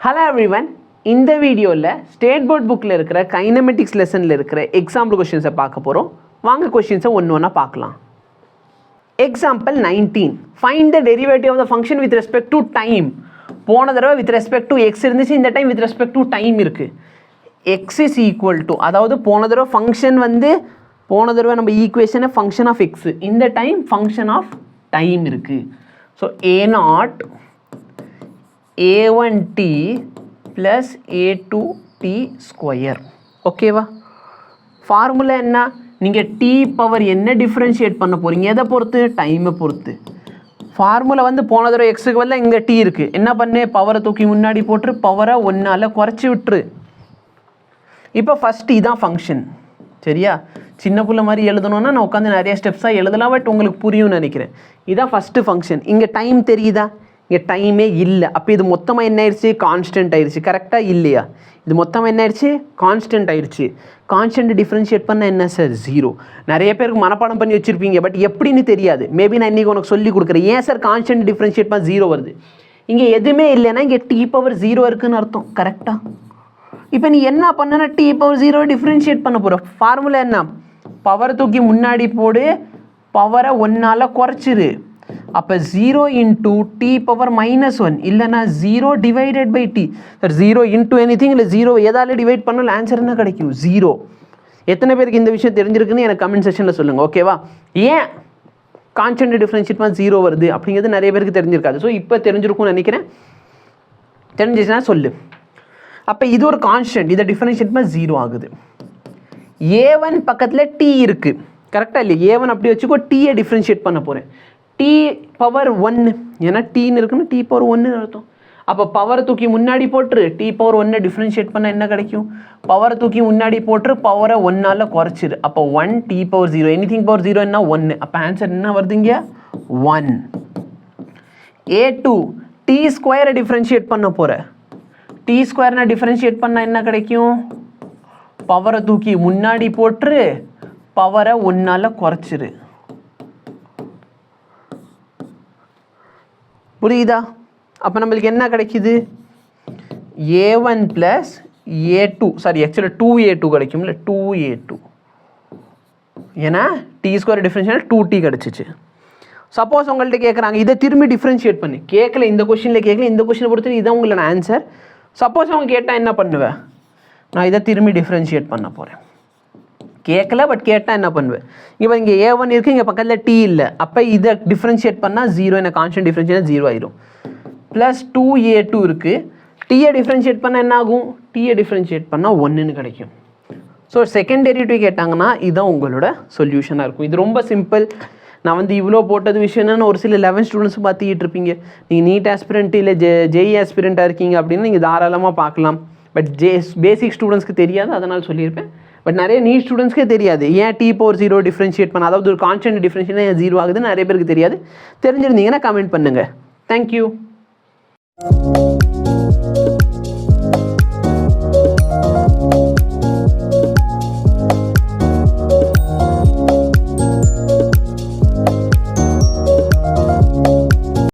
Hello everyone. இந்த வீடியோவில் state board புக்கில் இருக்கிற கைனமெட்டிக்ஸ் லெசனில் இருக்கிற எக்ஸாம்பிள் கொஷின்ஸை பார்க்க போகிறோம். வாங்க கொஷின்ஸை ஒன்று ஒன்றா பார்க்கலாம். Example 19. Find the derivative of the function with respect to time. போன தடவை வித் ரெஸ்பெக்ட் டு எக்ஸ் இருந்துச்சு, இந்த time with respect to time இருக்குது. எக்ஸ் இஸ் ஈக்குவல் டு, அதாவது போன தடவை ஃபங்க்ஷன் போன தடவை நம்ம ஈக்குவேஷனை ஃபங்க்ஷன் ஆஃப் எக்ஸு, இந்த டைம் ஃபங்க்ஷன் ஆஃப் டைம் இருக்குது. So a0 a1t plus a2t square. ஓகேவா? ஃபார்முலா என்ன? நீங்கள் டி பவர் என்ன டிஃப்ரென்ஷியேட் பண்ண போகிறீங்க, எதை பொறுத்து? டைமை பொறுத்து. ஃபார்முலா போன தடவை எக்ஸுக்கு பதில் இங்கே டி இருக்குது. என்ன பண்ணு? பவரை தூக்கி முன்னாடி போட்டு பவரை ஒன்றால் குறைச்சி விட்டுரு. இப்போ ஃபஸ்ட்டு இதான் ஃபங்க்ஷன். சரியா? சின்ன பிள்ளை மாதிரி எழுதணுன்னா நான் உட்காந்து நிறைய ஸ்டெப்ஸாக எழுதலாம், பட் உங்களுக்கு புரியும்னு நினைக்கிறேன். இதான் ஃபஸ்ட்டு ஃபங்க்ஷன். இங்கே டைம் தெரியுதா? இங்கே டைமே இல்லை. அப்போ இது மொத்தமாக என்ன ஆயிடுச்சு? கான்ஸ்டன்ட் ஆயிடுச்சு. கரெக்டாக இல்லையா? இது மொத்தமாக என்ன ஆயிடுச்சு? கான்ஸ்டன்ட் ஆயிடுச்சு. கான்ஸ்டன்ட் டிஃப்ரென்ஷியேட் பண்ண என்ன சார்? 0. நிறைய பேருக்கு மனப்பாடம் பண்ணி வச்சுருப்பீங்க, பட் எப்படின்னு தெரியாது. மேபி நான் இன்றைக்கி உனக்கு சொல்லி கொடுக்குறேன். ஏன் சார் கான்ஸ்டன்ட் டிஃப்ரென்ஷியேட் பண்ண 0 வருது? இங்கே எதுவுமே இல்லைன்னா இங்கே டி பவர் 0 இருக்குதுன்னு அர்த்தம். கரெக்டாக? இப்போ நீ என்ன பண்ணனா டி பவர் 0 டிஃப்ரென்ஷியேட் பண்ண போகிற. ஃபார்முலா என்ன? பவரை தூக்கி முன்னாடி போடு, பவரை 1ஆல் குறைச்சிரு. அப்போ 0 இன்டூ டி பவர் -1 இல்லைனா 0 divided by t. Sir 0 into anything இல்லை 0 எதால் டிவைட் பண்ணாலும் ஆன்சர் என்ன கிடைக்கும்? 0. எத்தனை பேருக்கு இந்த விஷயம் தெரிஞ்சிருக்குன்னு எனக்கு கமெண்ட் செக்ஷனில் சொல்லுங்கள். ஓகேவா? ஏன் கான்ஸ்டன்ட் டிஃப்ரென்ஷியேட் பண்ண 0 வருது அப்படிங்கிறது நிறைய பேருக்கு தெரிஞ்சிருக்காது. ஸோ இப்போ தெரிஞ்சிருக்கும்னு நினைக்கிறேன். தெரிஞ்சிச்சுன்னா சொல்லு. அப்போ இது ஒரு கான்ஸ்டன்ட், இதை டிஃப்ரென்ஷியேட் பண்ண 0 ஆகுது. a1 பக்கத்தில் t இருக்குது. கரெக்டாக இல்லையா? a1 அப்படி வச்சுக்கோ, டீயை டிஃப்ரென்ஷியேட் பண்ண போகிறேன். டி பவர் 1, ஏன்னா டீன்னு இருக்குன்னு டி பவர் 1 அர்த்தம். அப்போ பவரை தூக்கி முன்னாடி போட்டுரு, டி பவர் 1 டிஃப்ரென்ஷியேட் பண்ண என்ன கிடைக்கும்? பவரை தூக்கி முன்னாடி போட்டு பவரை 1ஆல் குறைச்சிரு. அப்போ 1 டி பவர் 0, எனிதிங் பவர் 0 என்ன? 1. அப்போ ஆன்சர் என்ன வருதுங்க? 1. a2 டி ஸ்கொயரை டிஃப்ரென்ஷியேட் பண்ண போகிற. டி ஸ்கொயர்னா டிஃப்ரென்ஷியேட் பண்ணால் என்ன கிடைக்கும்? பவரை தூக்கி முன்னாடி போட்டு பவரை 1ஆல் குறைச்சிரு. புரியுதா? அப்போ நம்மளுக்கு என்ன கிடைக்குது? a1 ப்ளஸ் a2, சாரி ஆக்சுவலாக 2a2 கிடைக்கும்ல, 2a2. ஏன்னா டி ஸ்கொயர் டிஃப்ரென்ஷியேட் 2t கிடச்சிச்சு. சப்போஸ் உங்கள்கிட்ட கேட்குறாங்க இதை திரும்பி டிஃப்ரென்ஷியேட் பண்ணி, கேட்கல, இந்த கொஷினில் கேட்கல, இந்த கொஷினை பொறுத்து இதான் உங்களோட ஆன்சர். சப்போஸ் அவங்க கேட்டால் என்ன பண்ணுவேன்? நான் இதை திரும்பி டிஃப்ரென்ஷியேட் பண்ண போகிறேன். கேட்கல, பட் கேட்டால் என்ன பண்ணுவேன்? இங்கே a1 இருக்குது, இங்கே பக்கத்தில் t இல்லை. அப்போ இதை டிஃப்ரென்ஷியேட் பண்ணால் 0, என்ன கான்ஸ்டன்ட் டிஃப்ரென்ஷியேட் 0 ஆயிரும். ப்ளஸ் 2a2 இருக்குது. டீயை டிஃப்ரென்ஷியேட் பண்ணால் என்ன ஆகும்? டீயை டிஃப்ரென்ஷியேட் பண்ணால் 1ன்னு கிடைக்கும். ஸோ செகண்ட் டெரிவேட்டிவ் கேட்டாங்கன்னா இதுதான் உங்களோட சொல்யூஷனாக இருக்கும். இது ரொம்ப சிம்பிள். நான் இவ்வளோ போட்டது விஷயம்னு ஒரு சில 11 ஸ்டூடெண்ட்ஸும் பார்த்துக்கிட்டு இருப்பீங்க. நீங்கள் நீட் ஆஸ்பிரண்ட் இல்லை ஜேஇ ஆஸ்பிரண்ட்டாக இருக்கீங்க அப்படின்னா நீங்கள் தாராளமாக பார்க்கலாம். பட் பேசிக் ஸ்டூடெண்ட்ஸ்க்கு தெரியாது, அதனால் சொல்லியிருப்பேன். பட் நிறைய நீட் ஸ்டூடெண்ட்ஸ்க்கே தெரியாது ஏன் டி பவர் 0 டிஃப்ரென்ஷியேட் பண்ண, அதாவது ஒரு கான்ஸ்டன்ட் டிஃப்ரென்ஷியேட் ஏன் 0 ஆகுதுன்னு நிறைய பேருக்கு தெரியாது. தெரிஞ்சிருந்தீங்கன்னா கமெண்ட் பண்ணுங்கள். தேங்க்யூ.